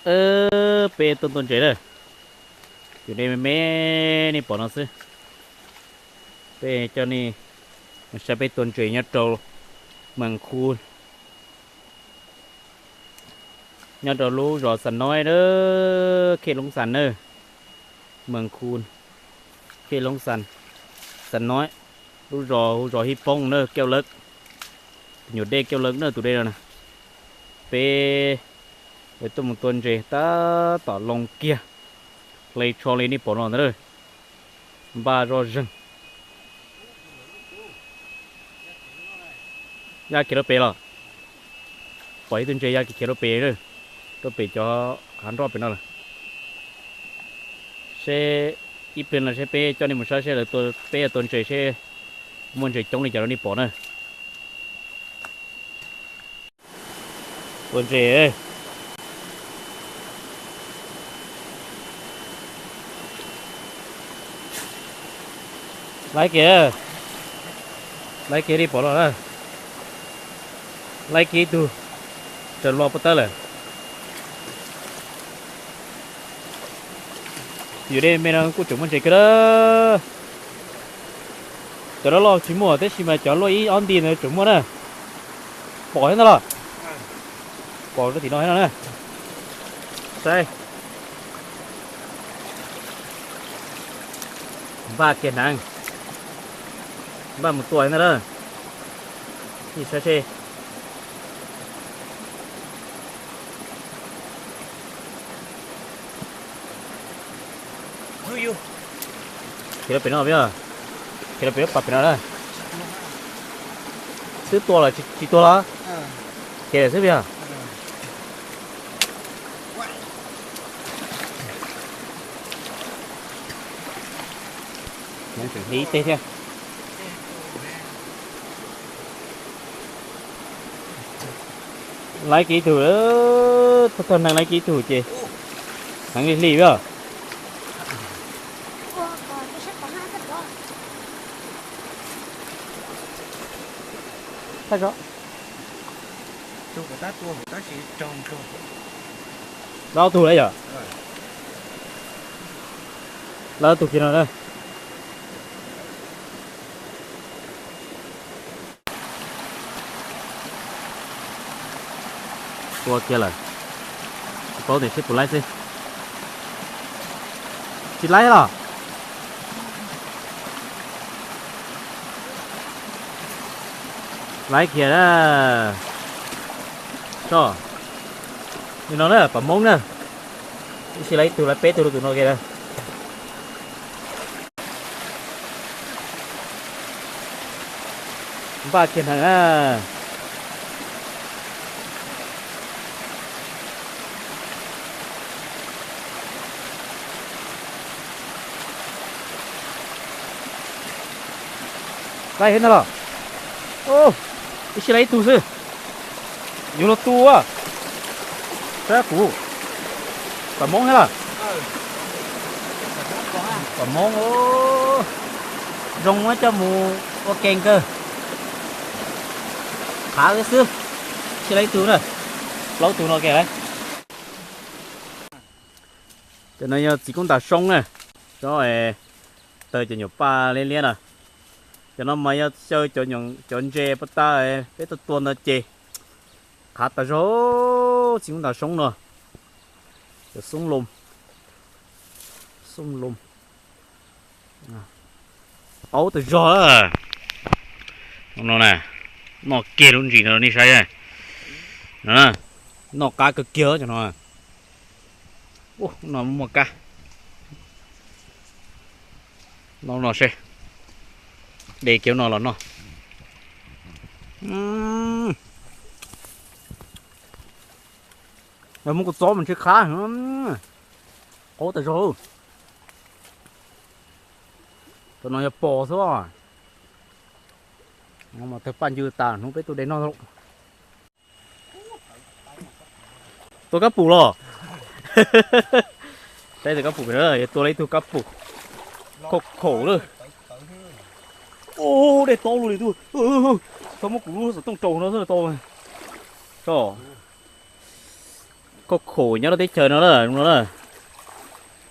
bê tôn tôn chế đây chủ đề mẹ này bỏ nó xí bê cho ni mình sẽ bê tôn chế nhá trâu măng khu nhá trâu lú rõ sẵn nói đó khi lông sẵn nữa măng khu khi lông sẵn sẵn nói lú rõ hi phong nữa keo lớn nhiều đê keo lớn nữa tụi đây rồi nè bê với tôi một tuần rồi ta tỏ lòng kia lấy cho lên đi bỏ nó nữa ba rồi rừng ya kia nó bể rồi bảy tuần chơi ya kia nó bể rồi tôi bể cho hắn rõ bên đó là sẽ ít bên là sẽ bể cho nên một số sẽ là tôi bể tuần chơi sẽ muốn chơi chống đi cho nó đi bỏ nữa tuần chơi ơi lấy kia đi bỏ nó lấy kia tu chờ lo bắt tới giờ đây mình đang cố chúng mình chạy cái đó chờ đó lo chỉ mua thế chỉ mà chọn lo ý on tiền rồi chúng mua nè bỏ hết rồi bỏ cái thì nói nè đây ba kiện hàng ba một tuổi nữa đó thì sẽ chơi khi nó bị nó bây giờ khi nó bị nó bật bị nó đây thứ to là chỉ to là khi là thứ bây giờ mình xử lý tê theo lấy kỹ thủ đó thân đang lấy kỹ thủ chị thằng đi lì bây sao đó tôi của ta chỉ trồng đâu thủ đấy giờ là thủ kia nào đây qua kia là có thể xếp của lái xe chị lái rồi lái kia đó cho thì nó là phẩm mông nè chị lấy từ lái pé từ nó kia đây ba kiện hàng à lái hết rồi ô chị lấy tù sư nhiều nó tù à thế cũ quả mông hết rồi quả mông ô rong quá cho mù có kèn cơ khá cái xương chị lấy tù rồi lâu tù nó kìa đấy cho nên chỉ cũng đã xong này rồi tới cho nhiều ba lên liền à cho nó mới chơi cho những chọn chè bắt ta biết tôi tuần là chè khá ta rô chỉ cũng đã sống rồi cho sung lùm ấu từ rô à nó nè nó kia luôn gì nó đi sai này nó cá cực kia cho nó nó một cá nó sẽ để kéo nó là nó rồi một con chó mình chơi khá có tại rồi tụi nó bò thôi mà tôi pan dư tàn không biết tôi đến nó đâu tôi cắt bù rồi đây là cắt bù nữa tôi lấy tôi cắt bù khổ rồi ô để to luôn đi tôi sao một củ nó trong trầu nó rất là to này trời có khổ nhá nó thấy chờ nó là đúng là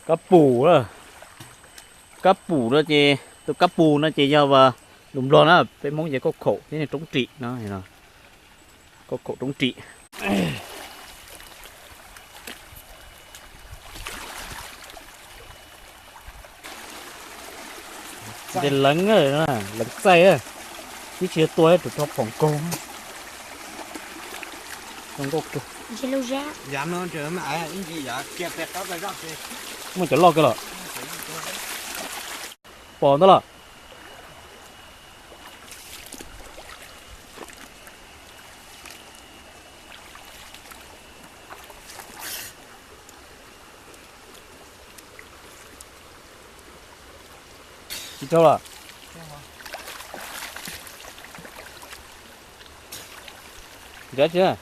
cá pù đó, cá pù đó chị, tôi cá pù nó chị giao vào đúng rồi đó, cái món gì có khổ thế này chống trị nó này nào, có khổ chống trị. Để lấn rồi đó, lấn say á, chứ chưa tôi tụi cho phòng cô, không có cô, Chỉ lâu ra. dám nó chờ mà ai những gì vậy kẹp kẹp các cái rắc đi muốn chở lo cái là, bỏ đó là, chị cho là, chết chưa?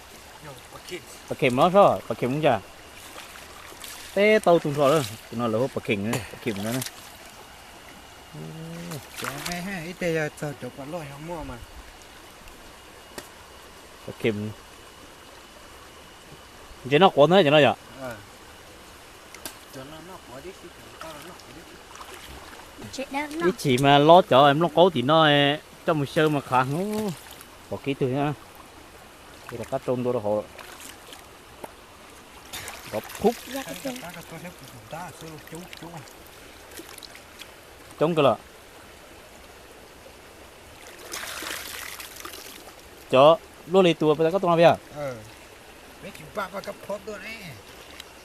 Bà kìm nó sao? Bà kìm cũng chả. Thế tao tung thôi đó, tụi nó lỡ bà kìm nữa, bà kìm nữa nè. chờ mẹ ha ít đây chờ chụp con lôi không mua mà Bà kìm. Chỉ nó cuốn thế cho nó vậy. cho nó có đi xí nó có đi Chị đang nó. Cái chị mà lo cho em nó cố thì nó trong một sơ mà khá nó. Bỏ kỹ từ nha. Đây là cá trôn tôi đó họ. Có phúc Ra cái chân. các cái hết ta sơ chú chống cái là. Cho luôn đi tua bây giờ có tông nào bây giờ? mấy chú ba ba cấp phốt luôn ấy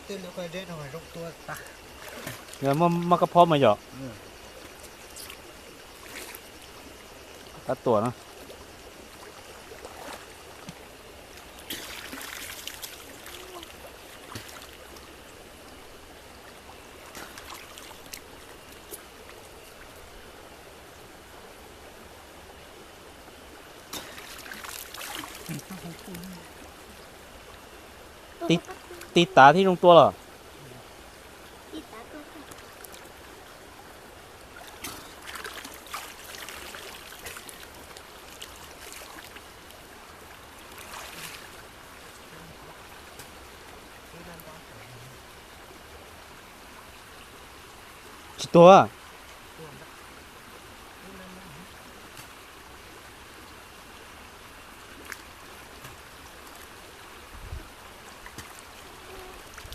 tên nó coi đến rồi rụng tua ta Rồi mà cái phô mà giờ. Cá tua nó. Tí tá thì trong tua là. Chỉ tua à?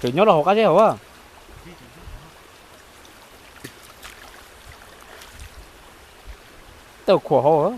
Kiểu nhớ là hồ cá chứ hả? Tao khổ hồ á.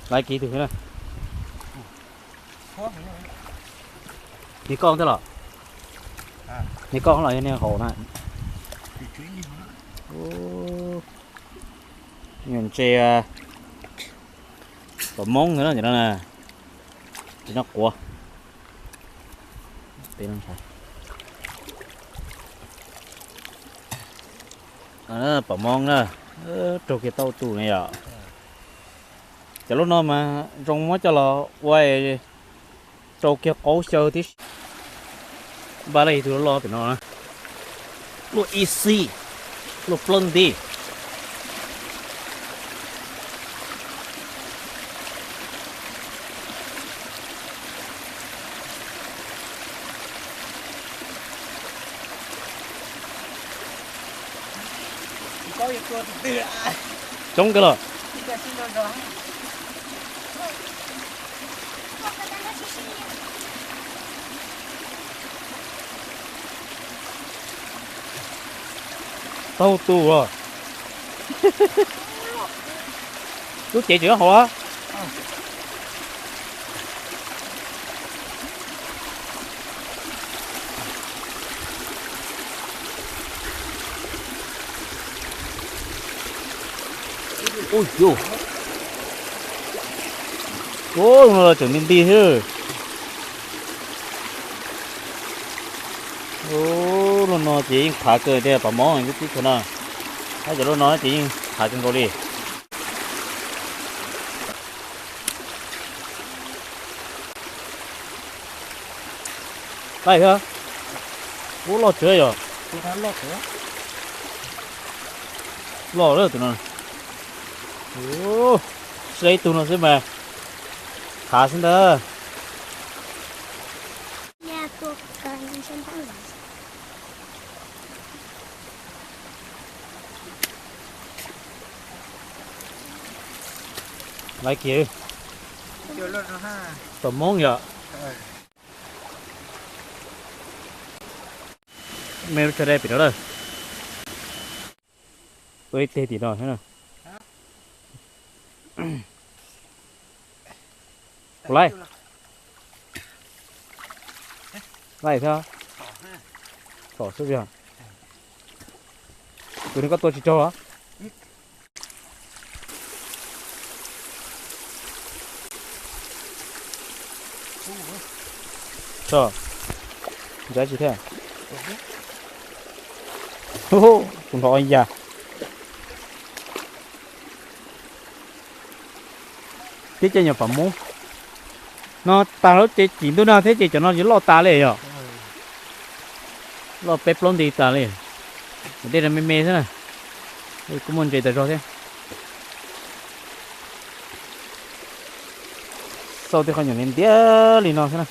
Lại kỹ thử thế này. Thì con thế là. Thì con lại này hồ này. Nhìn chè có món nữa vậy đó nè. Thì nó của. Tí nó sao? Bỏ món đó. Trâu kia tao tù này ạ. Chả lúc nào mà trong mới cho là quay trâu kia cố sơ tí. Ba đây tôi lo thì nó lo easy lo plân đi có việc tua từ chống cái là tao tu rồi chú chị chữa hồ á ôi vô cố là trở nên đi chứ ô nó chỉ thả cơ để bảo món cái tí thôi nè hay giờ nó chỉ thả trong rồi đi đây hả ô lo chơi rồi tôi thấy lót nữa lo rồi tụi nó ô xây tụi nó xem mà thả xin đó nhà tôi cần xem thằng này lại kia chưa lót nó ha tầm món vậy mẹ cho đây bị đó rồi tôi tê tí rồi thế nào lại lại theo tỏ sức chưa tôi có tôi chỉ cho á cho giá trị thế ô cũng có anh già thế chơi nhập phẩm mũ nó ta nó chơi chỉ tôi nào thế chơi cho nó chỉ lo ta lên rồi lo pep lon đi ta lên đây là mê mê thế này đây cũng muốn chơi tại sao thế sau thì không nhận lên tía liền nó thế này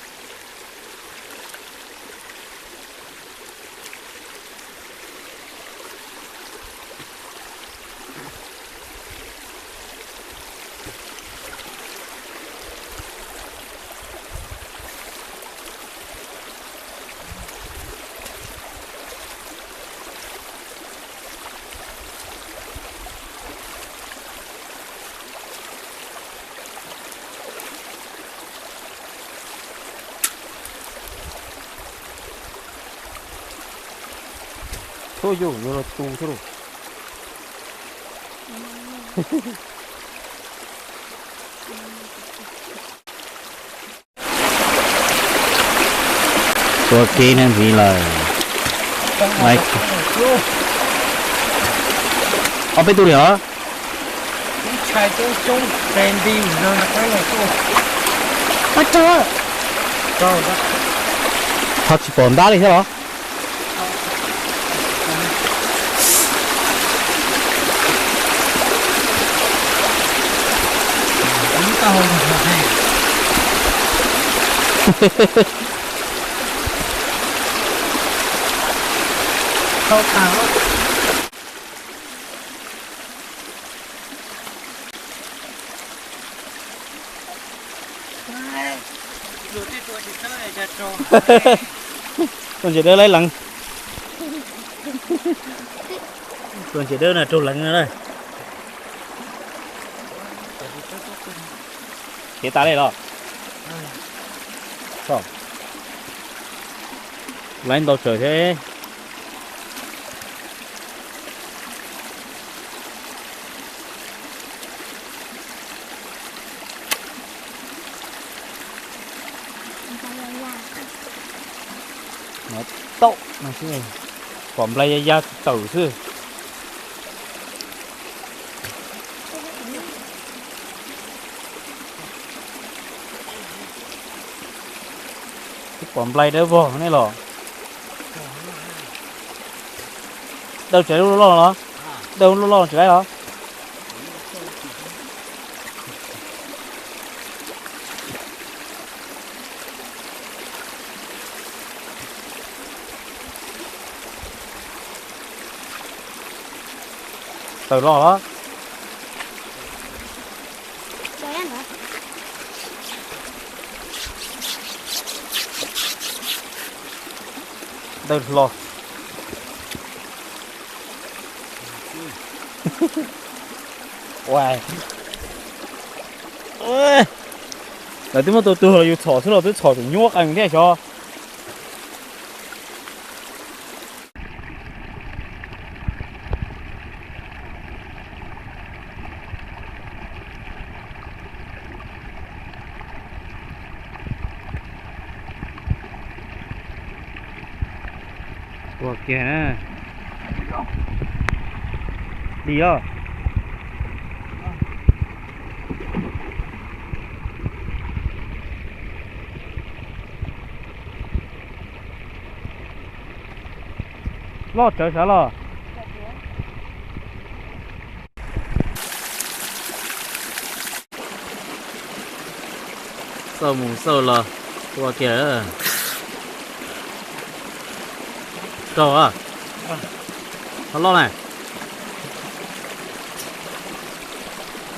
thôi vô rồi tu thôiตัวกี้นั่นสิเลยไม่เอาไปตัวเหรอ ชายตัวจงแฟนดีนอนไปเลยตัว có chưa ก็ได้ เขาจะปนได้เลยใช่เหรอ อันนี้ก็หุ่นให้เข้าทางแล้วดูที่ตัวจิตเตอร์จะโจ tuần chỉ đưa lấy lằng tuần chỉ đưa là trâu lằng nữa đây cái ta đây đó sao lấy đâu trời thế nó tậu nó chứ còn lấy ra tử chứ còn lấy đỡ vô này lò đâu chạy lúc lo nó đâu lúc lo chạy đó từ lo đó chơi ăn hả từ lo wow ơi là tiếng mà tôi yêu thỏ thế là tôi thỏ thì nhốt anh thế cho Ủa kìa nè. Đi vô. Lo chờ sao lo. Sâu mù sâu lo. Ủa kìa. Trò à? Nó lo này.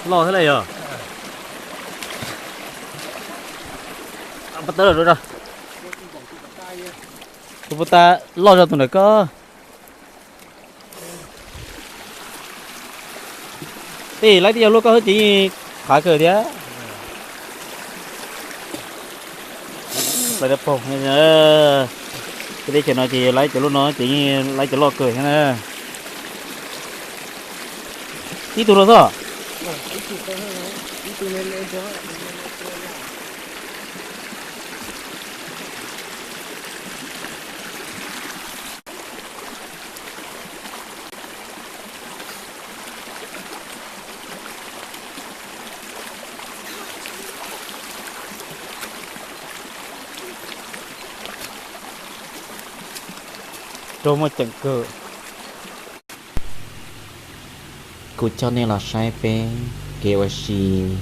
Lo thế này à? Bắt tớ rồi rồi. Tụi ta lo cho tụi này cơ. Thì lấy tiền luôn có chỉ khá cờ thế. Lấy đập phòng này nhá. Cái đây chuyện nó chỉ lấy chỗ lúc nó chỉ lấy chỗ lo cười thế nè. Tí tụi nó sao? Trông mà chẳng cờ. Cụ cho nên là sai bé kêu gì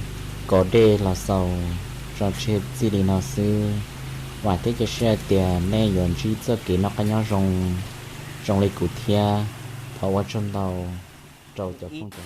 có đề là sầu rồi chết gì đi nào xưa và thế cho xe tiền nên yon chỉ cho cái nó cái nhau rong lấy cụ thia thầu ở trong đầu trâu cho phong trào